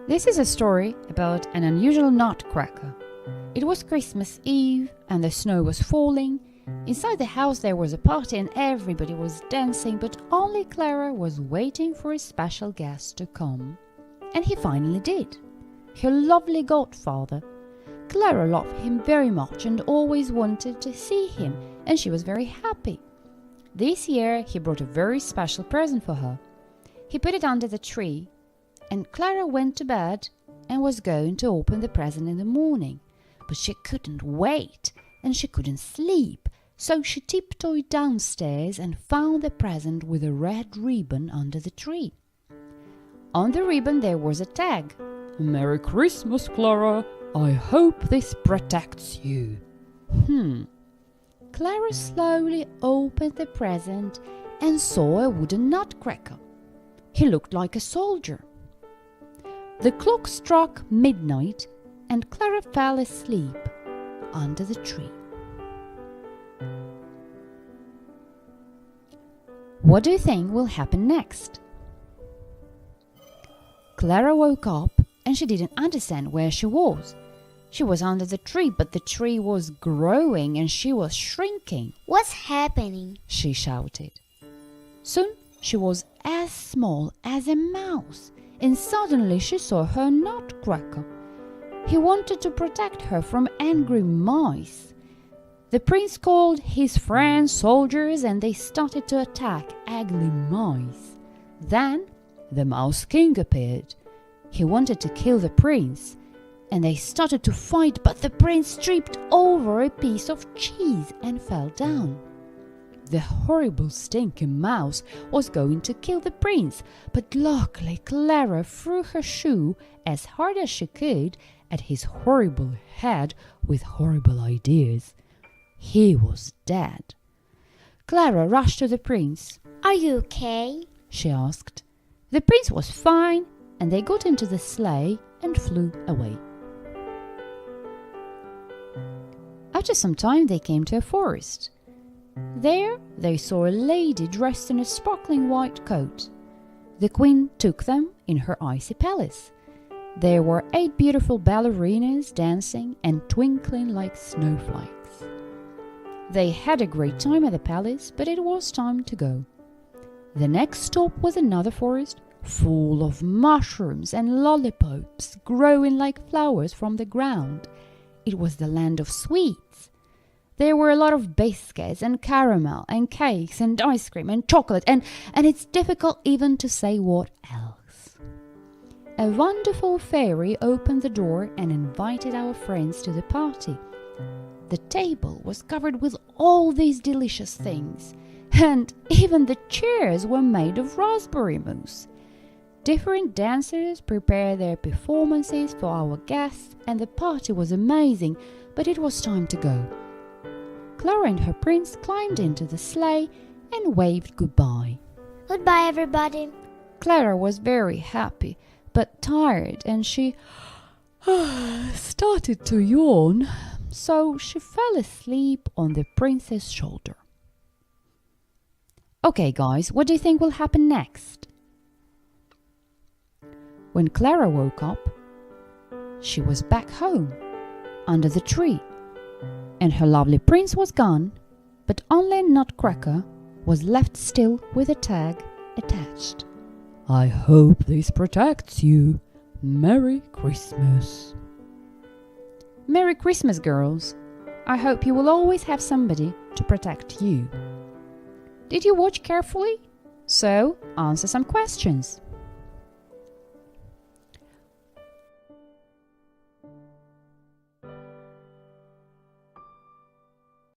This is a story about an unusual nutcracker. It was Christmas Eve and the snow was falling. Inside the house there was a party and everybody was dancing, but only Clara was waiting for a special guest to come. And he finally did. Her lovely godfather. Clara loved him very much and always wanted to see him, and she was very happy. This year he brought a very special present for her. He put it under the tree, and Clara went to bed and was going to open the present in the morning. But she couldn't wait, and she couldn't sleep, so she tiptoed downstairs and found the present with a red ribbon under the tree. On the ribbon there was a tag. "Merry Christmas, Clara. I hope this protects you." Clara slowly opened the present and saw a wooden nutcracker. He looked like a soldier. The clock struck midnight and Clara fell asleep under the tree. What do you think will happen next? Clara woke up and she didn't understand where she was. She was under the tree, but the tree was growing and she was shrinking. "What's happening?" she shouted. Soon she was as small as a mouse, and suddenly she saw her nutcracker. He wanted to protect her from angry mice. The prince called his friends soldiers and they started to attack ugly mice. Then the Mouse King appeared. He wanted to kill the prince, and they started to fight, but the prince tripped over a piece of cheese and fell down. The horrible stinking mouse was going to kill the prince, but luckily Clara threw her shoe as hard as she could at his horrible head with horrible ideas. He was dead. Clara rushed to the prince. "Are you okay?" she asked. The prince was fine, and they got into the sleigh and flew away. After some time they came to a forest. There they saw a lady dressed in a sparkling white coat. The queen took them in her icy palace. There were 8 beautiful ballerinas dancing and twinkling like snowflakes. They had a great time at the palace, but it was time to go. The next stop was another forest full of mushrooms and lollipops growing like flowers from the ground. It was the land of sweets. There were a lot of biscuits and caramel and cakes and ice cream and chocolate and it's difficult even to say what else. A wonderful fairy opened the door and invited our friends to the party. The table was covered with all these delicious things, and even the chairs were made of raspberry mousse. Different dancers prepared their performances for our guests, and the party was amazing, but it was time to go. Clara and her prince climbed into the sleigh and waved goodbye. "Goodbye, everybody." Clara was very happy, but tired, and she started to yawn, so she fell asleep on the prince's shoulder. Okay, guys, what do you think will happen next? When Clara woke up, she was back home, under the tree, and her lovely prince was gone, but only Nutcracker was left still with a tag attached. "I hope this protects you. Merry Christmas." Merry Christmas, girls. I hope you will always have somebody to protect you. Did you watch carefully? So, answer some questions.